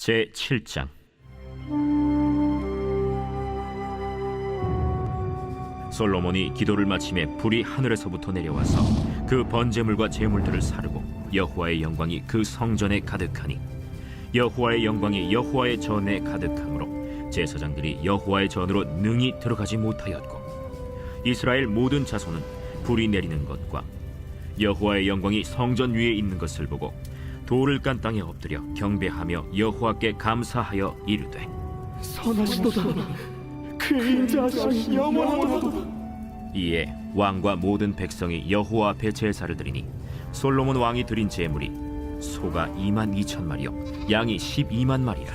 제7장. 솔로몬이 기도를 마침에 불이 하늘에서부터 내려와서 그 번제물과 제물들을 사르고 여호와의 영광이 그 성전에 가득하니 여호와의 영광이 여호와의 전에 가득하므로 제사장들이 여호와의 전으로 능히 들어가지 못하였고 이스라엘 모든 자손은 불이 내리는 것과 여호와의 영광이 성전 위에 있는 것을 보고 돌을 깐 땅에 엎드려 경배하며 여호와께 감사하여 이르되 선하시도다. 그의 인자하심이 영원하도다. 이에 왕과 모든 백성이 여호와 앞에 제사를 드리니 솔로몬 왕이 드린 제물이 소가 22,000마리요 양이 12만 마리라.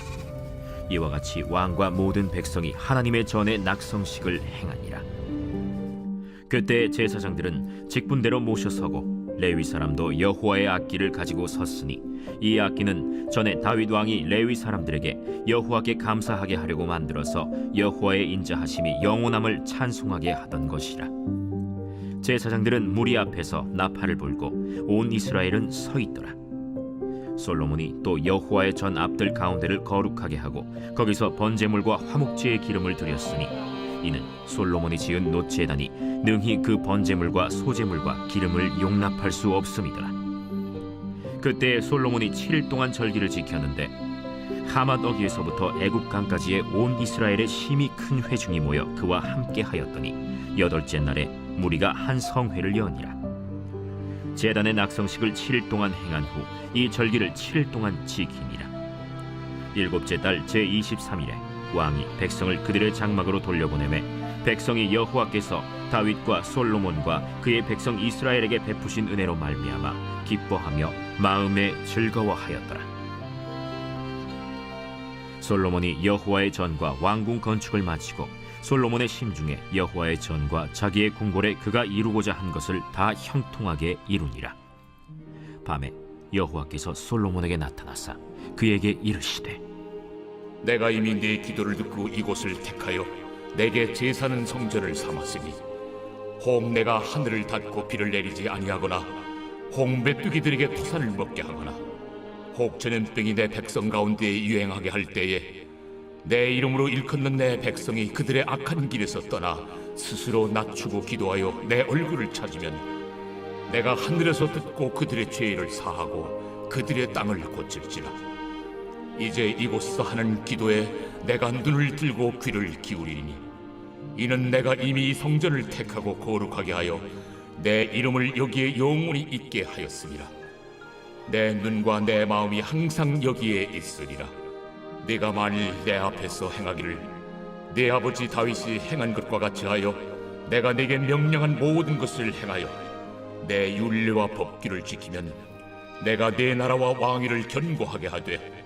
이와 같이 왕과 모든 백성이 하나님의 전에 낙성식을 행하니라. 그때 제사장들은 직분대로 모셔서고 레위 사람도 여호와의 악기를 가지고 섰으니 이 악기는 전에 다윗 왕이 레위 사람들에게 여호와께 감사하게 하려고 만들어서 여호와의 인자하심이 영원함을 찬송하게 하던 것이라. 제사장들은 무리 앞에서 나팔을 불고 온 이스라엘은 서 있더라. 솔로몬이 또 여호와의 전 앞들 가운데를 거룩하게 하고 거기서 번제물과 화목제의 기름을 드렸으니 이는 솔로몬이 지은 놋제단이 능히 그 번제물과 소제물과 기름을 용납할 수 없음이더라. 그때 솔로몬이 7일 동안 절기를 지켰는데 하맛 어귀에서부터 애굽 강까지의 온 이스라엘의 심히 큰 회중이 모여 그와 함께 하였더니 8째 날에 무리가 한 성회를 여니라. 제단의 낙성식을 7일 동안 행한 후 이 절기를 7일 동안 지키니라. 7째 달 제23일에 왕이 백성을 그들의 장막으로 돌려보내매 백성이 여호와께서 다윗과 솔로몬과 그의 백성 이스라엘에게 베푸신 은혜로 말미암아 기뻐하며 마음에 즐거워하였더라. 솔로몬이 여호와의 전과 왕궁 건축을 마치고 솔로몬의 심중에 여호와의 전과 자기의 궁궐에 그가 이루고자 한 것을 다 형통하게 이루니라. 밤에 여호와께서 솔로몬에게 나타나사 그에게 이르시되 내가 이미 네 기도를 듣고 이곳을 택하여 내게 제사는 성전을 삼았으니 혹 내가 하늘을 닫고 비를 내리지 아니하거나 혹 메뚜기들에게 토산을 먹게 하거나 혹 전염병이 내 백성 가운데에 유행하게 할 때에 내 이름으로 일컫는 내 백성이 그들의 악한 길에서 떠나 스스로 낮추고 기도하여 내 얼굴을 찾으면 내가 하늘에서 듣고 그들의 죄를 사하고 그들의 땅을 고칠지라. 이제 이곳에서 하는 기도에 내가 눈을 들고 귀를 기울이니 이는 내가 이미 이 성전을 택하고 거룩하게 하여 내 이름을 여기에 영원히 있게 하였습니다. 내 눈과 내 마음이 항상 여기에 있으리라. 네가 만일 내 앞에서 행하기를 네 아버지 다윗이 행한 것과 같이 하여 내가 네게 명령한 모든 것을 행하여 내 율례와 법규를 지키면 내가 네 나라와 왕위를 견고하게 하되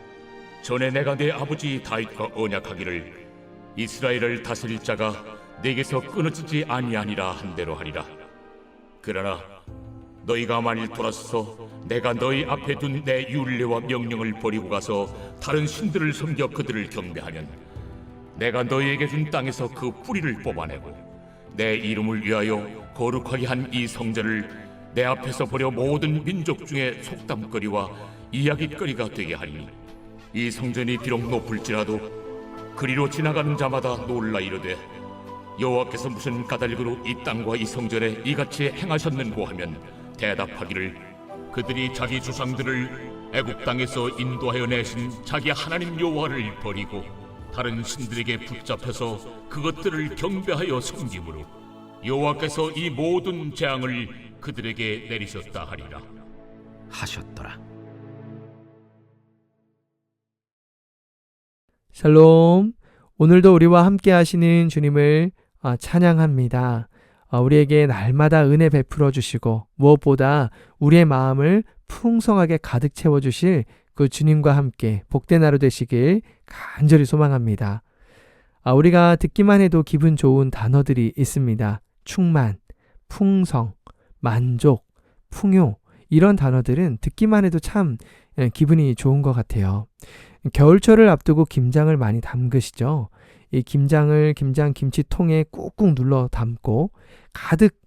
전에 내가 내 아버지 다윗과 언약하기를 이스라엘을 다스릴 자가 내게서 끊어지지 아니하니라 한 대로 하리라. 그러나 너희가 만일 돌아서서 내가 너희 앞에 둔 내 율례와 명령을 버리고 가서 다른 신들을 섬겨 그들을 경배하면 내가 너희에게 준 땅에서 그 뿌리를 뽑아내고 내 이름을 위하여 거룩하게 한 이 성전을 내 앞에서 버려 모든 민족 중에 속담거리와 이야깃거리가 되게 하리니 이 성전이 비록 높을지라도 그리로 지나가는 자마다 놀라 이르되 여호와께서 무슨 까닭으로 이 땅과 이 성전에 이같이 행하셨는고 하면 대답하기를 그들이 자기 조상들을 애굽 땅에서 인도하여 내신 자기 하나님 여호와를 버리고 다른 신들에게 붙잡혀서 그것들을 경배하여 섬김으로 여호와께서 이 모든 재앙을 그들에게 내리셨다 하리라 하셨더라. 샬롬. 오늘도 우리와 함께 하시는 주님을 찬양합니다. 우리에게 날마다 은혜 베풀어 주시고 무엇보다 우리의 마음을 풍성하게 가득 채워 주실 그 주님과 함께 복된 하루 되시길 간절히 소망합니다. 우리가 듣기만 해도 기분 좋은 단어들이 있습니다. 충만, 풍성, 만족, 풍요, 이런 단어들은 듣기만 해도 참 기분이 좋은 것 같아요. 겨울철을 앞두고 김장을 많이 담그시죠. 이 김장을 김치통에 꾹꾹 눌러 담고 가득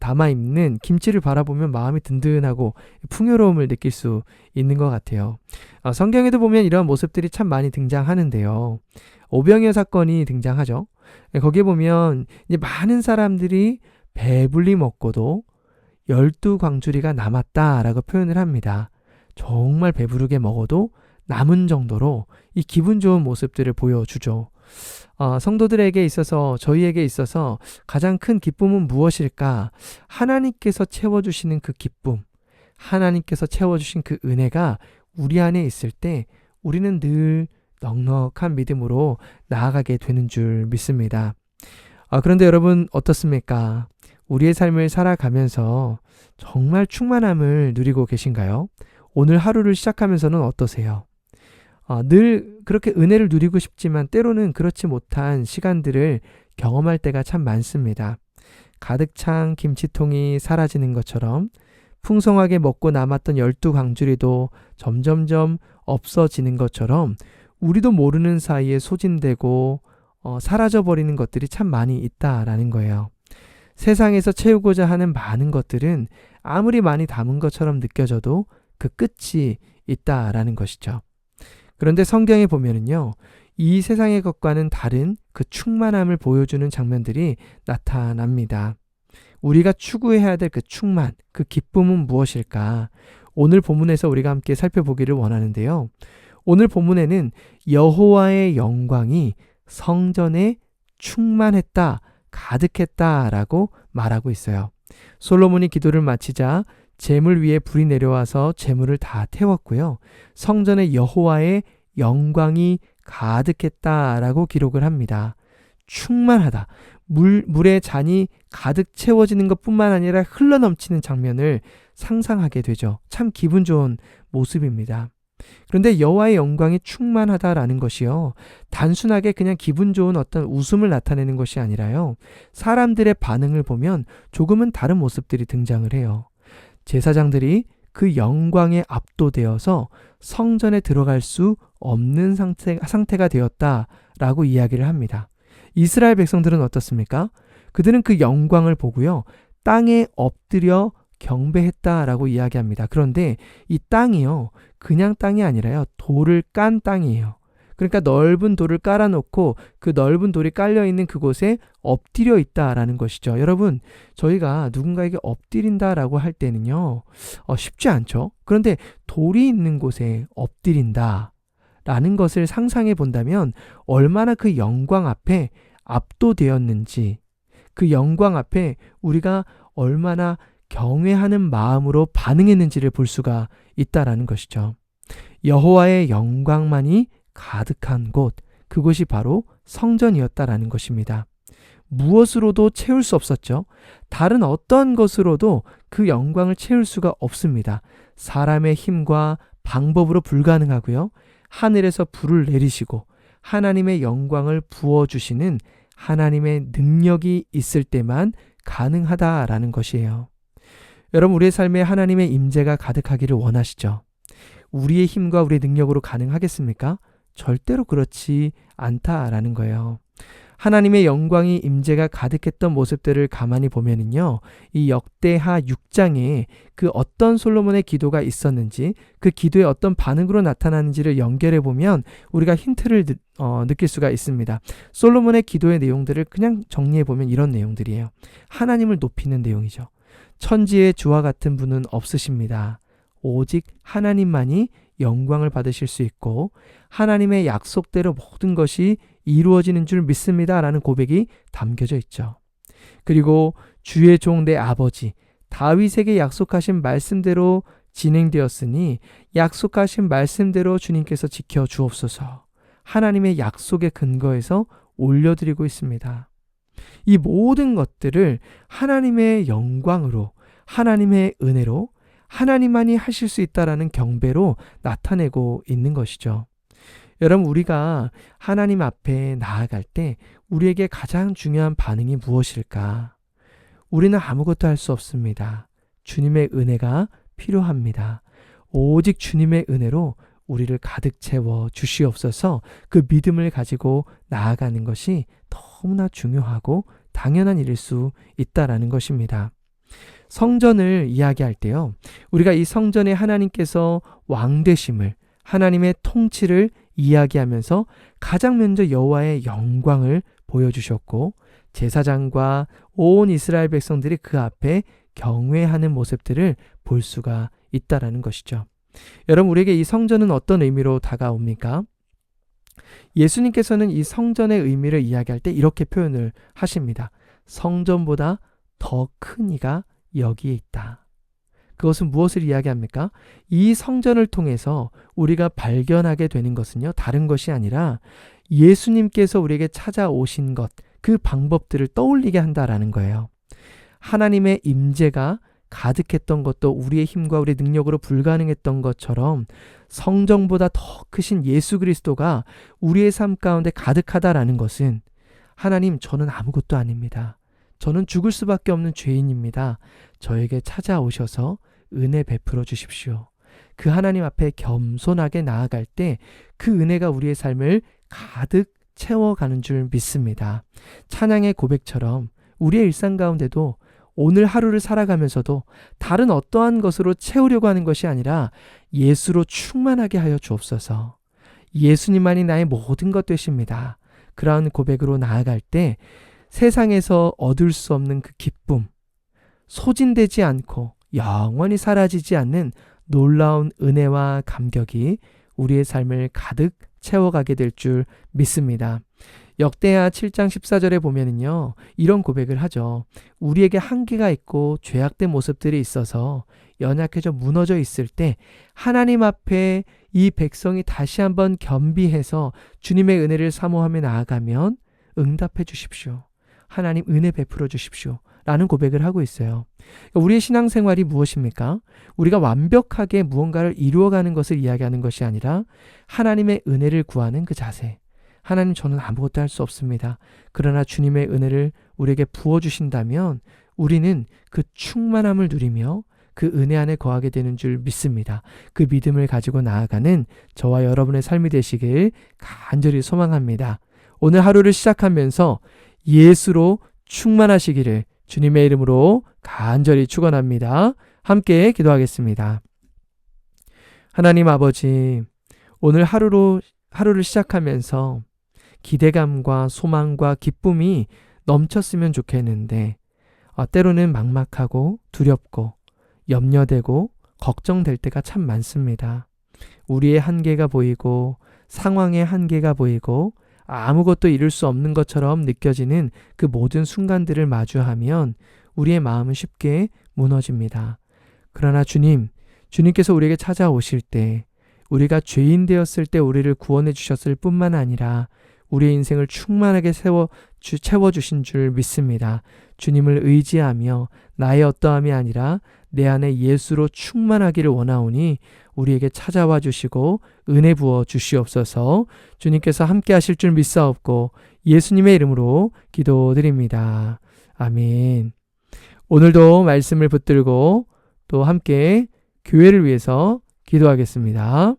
담아 입는 김치를 바라보면 마음이 든든하고 풍요로움을 느낄 수 있는 것 같아요. 성경에도 보면 이러한 모습들이 참 많이 등장하는데요. 오병이어 사건이 등장하죠. 거기에 보면 이제 많은 사람들이 배불리 먹고도 12광주리가 남았다라고 표현을 합니다. 정말 배부르게 먹어도 남은 정도로 이 기분 좋은 모습들을 보여주죠. 성도들에게 있어서, 저희에게 있어서 가장 큰 기쁨은 무엇일까? 하나님께서 채워주시는 그 기쁨, 하나님께서 채워주신 그 은혜가 우리 안에 있을 때 우리는 늘 넉넉한 믿음으로 나아가게 되는 줄 믿습니다. 그런데 여러분 어떻습니까? 우리의 삶을 살아가면서 정말 충만함을 누리고 계신가요? 오늘 하루를 시작하면서는 어떠세요? 늘 그렇게 은혜를 누리고 싶지만 때로는 그렇지 못한 시간들을 경험할 때가 참 많습니다. 가득 찬 김치통이 사라지는 것처럼 풍성하게 먹고 남았던 12광주리도 점점점 없어지는 것처럼 우리도 모르는 사이에 소진되고 사라져버리는 것들이 참 많이 있다라는 거예요. 세상에서 채우고자 하는 많은 것들은 아무리 많이 담은 것처럼 느껴져도 그 끝이 있다라는 것이죠. 그런데 성경에 보면은요, 이 세상의 것과는 다른 그 충만함을 보여주는 장면들이 나타납니다. 우리가 추구해야 될 그 충만, 그 기쁨은 무엇일까? 오늘 본문에서 우리가 함께 살펴보기를 원하는데요. 오늘 본문에는 여호와의 영광이 성전에 충만했다, 가득했다라고 말하고 있어요. 솔로몬이 기도를 마치자 제물 위에 불이 내려와서 제물을 다 태웠고요. 성전에 여호와의 영광이 가득했다라고 기록을 합니다. 충만하다. 물의 잔이 가득 채워지는 것뿐만 아니라 흘러넘치는 장면을 상상하게 되죠. 참 기분 좋은 모습입니다. 그런데 여호와의 영광이 충만하다라는 것이요, 단순하게 그냥 기분 좋은 어떤 웃음을 나타내는 것이 아니라요, 사람들의 반응을 보면 조금은 다른 모습들이 등장을 해요. 제사장들이 그 영광에 압도되어서 성전에 들어갈 수 없는 상태가 되었다라고 이야기를 합니다. 이스라엘 백성들은 어떻습니까? 그들은 그 영광을 보고요, 땅에 엎드려 경배했다라고 이야기합니다. 그런데 이 땅이요, 그냥 땅이 아니라요, 돌을 깐 땅이에요. 그러니까 넓은 돌을 깔아놓고 그 넓은 돌이 깔려있는 그곳에 엎드려 있다라는 것이죠. 여러분, 저희가 누군가에게 엎드린다라고 할 때는요, 쉽지 않죠. 그런데 돌이 있는 곳에 엎드린다라는 것을 상상해 본다면 얼마나 그 영광 앞에 압도되었는지, 그 영광 앞에 우리가 얼마나 경외하는 마음으로 반응했는지를 볼 수가 있다라는 것이죠. 여호와의 영광만이 가득한 곳, 그곳이 바로 성전이었다라는 것입니다. 무엇으로도 채울 수 없었죠. 다른 어떤 것으로도 그 영광을 채울 수가 없습니다. 사람의 힘과 방법으로 불가능하고요. 하늘에서 불을 내리시고 하나님의 영광을 부어주시는 하나님의 능력이 있을 때만 가능하다라는 것이에요. 여러분, 우리의 삶에 하나님의 임재가 가득하기를 원하시죠? 우리의 힘과 우리의 능력으로 가능하겠습니까? 절대로 그렇지 않다라는 거예요. 하나님의 영광이 임재가 가득했던 모습들을 가만히 보면은요, 이 역대하 6장에 그 어떤 솔로몬의 기도가 있었는지, 그 기도의 어떤 반응으로 나타나는지를 연결해 보면 우리가 힌트를 느낄 수가 있습니다. 솔로몬의 기도의 내용들을 그냥 정리해 보면 이런 내용들이에요. 하나님을 높이는 내용이죠. 천지의 주와 같은 분은 없으십니다. 오직 하나님만이 영광을 받으실 수 있고 하나님의 약속대로 모든 것이 이루어지는 줄 믿습니다 라는 고백이 담겨져 있죠. 그리고 주의 종 내 아버지 다윗에게 약속하신 말씀대로 진행되었으니 약속하신 말씀대로 주님께서 지켜 주옵소서. 하나님의 약속의 근거에서 올려드리고 있습니다. 이 모든 것들을 하나님의 영광으로, 하나님의 은혜로, 하나님만이 하실 수 있다라는 경배로 나타내고 있는 것이죠. 여러분, 우리가 하나님 앞에 나아갈 때 우리에게 가장 중요한 반응이 무엇일까? 우리는 아무것도 할 수 없습니다. 주님의 은혜가 필요합니다. 오직 주님의 은혜로 우리를 가득 채워 주시옵소서. 그 믿음을 가지고 나아가는 것이 너무나 중요하고 당연한 일일 수 있다라는 것입니다. 성전을 이야기할 때요. 우리가 이 성전에 하나님께서 왕 되심을, 하나님의 통치를 이야기하면서 가장 먼저 여호와의 영광을 보여주셨고 제사장과 온 이스라엘 백성들이 그 앞에 경외하는 모습들을 볼 수가 있다라는 것이죠. 여러분, 우리에게 이 성전은 어떤 의미로 다가옵니까? 예수님께서는 이 성전의 의미를 이야기할 때 이렇게 표현을 하십니다. 성전보다 더 큰 이가 여기에 있다. 그것은 무엇을 이야기합니까? 이 성전을 통해서 우리가 발견하게 되는 것은요, 다른 것이 아니라 예수님께서 우리에게 찾아오신 것, 그 방법들을 떠올리게 한다라는 거예요. 하나님의 임재가 가득했던 것도 우리의 힘과 우리의 능력으로 불가능했던 것처럼 성전보다 더 크신 예수 그리스도가 우리의 삶 가운데 가득하다라는 것은 하나님, 저는 아무것도 아닙니다. 저는 죽을 수밖에 없는 죄인입니다. 저에게 찾아오셔서 은혜 베풀어 주십시오. 그 하나님 앞에 겸손하게 나아갈 때 그 은혜가 우리의 삶을 가득 채워가는 줄 믿습니다. 찬양의 고백처럼 우리의 일상 가운데도 오늘 하루를 살아가면서도 다른 어떠한 것으로 채우려고 하는 것이 아니라 예수로 충만하게 하여 주옵소서. 예수님만이 나의 모든 것 되십니다. 그러한 고백으로 나아갈 때 세상에서 얻을 수 없는 그 기쁨, 소진되지 않고 영원히 사라지지 않는 놀라운 은혜와 감격이 우리의 삶을 가득 채워가게 될 줄 믿습니다. 역대하 7장 14절에 보면은요, 이런 고백을 하죠. 우리에게 한계가 있고 죄악된 모습들이 있어서 연약해져 무너져 있을 때 하나님 앞에 이 백성이 다시 한번 겸비해서 주님의 은혜를 사모하며 나아가면 응답해 주십시오. 하나님 은혜 베풀어 주십시오. 라는 고백을 하고 있어요. 우리의 신앙생활이 무엇입니까? 우리가 완벽하게 무언가를 이루어가는 것을 이야기하는 것이 아니라 하나님의 은혜를 구하는 그 자세. 하나님, 저는 아무것도 할 수 없습니다. 그러나 주님의 은혜를 우리에게 부어주신다면 우리는 그 충만함을 누리며 그 은혜 안에 거하게 되는 줄 믿습니다. 그 믿음을 가지고 나아가는 저와 여러분의 삶이 되시길 간절히 소망합니다. 오늘 하루를 시작하면서 예수로 충만하시기를 주님의 이름으로 간절히 축원합니다. 함께 기도하겠습니다. 하나님 아버지, 오늘 하루를 시작하면서 기대감과 소망과 기쁨이 넘쳤으면 좋겠는데 때로는 막막하고 두렵고 염려되고 걱정될 때가 참 많습니다. 우리의 한계가 보이고 상황의 한계가 보이고 아무것도 이룰 수 없는 것처럼 느껴지는 그 모든 순간들을 마주하면 우리의 마음은 쉽게 무너집니다. 그러나 주님께서 우리에게 찾아오실 때 우리가 죄인 되었을 때 우리를 구원해 주셨을 뿐만 아니라 우리의 인생을 충만하게 채워주신 줄 믿습니다. 주님을 의지하며 나의 어떠함이 아니라 내 안에 예수로 충만하기를 원하오니 우리에게 찾아와 주시고 은혜 부어 주시옵소서. 주님께서 함께 하실 줄 믿사옵고 예수님의 이름으로 기도드립니다. 아멘. 오늘도 말씀을 붙들고 또 함께 교회를 위해서 기도하겠습니다.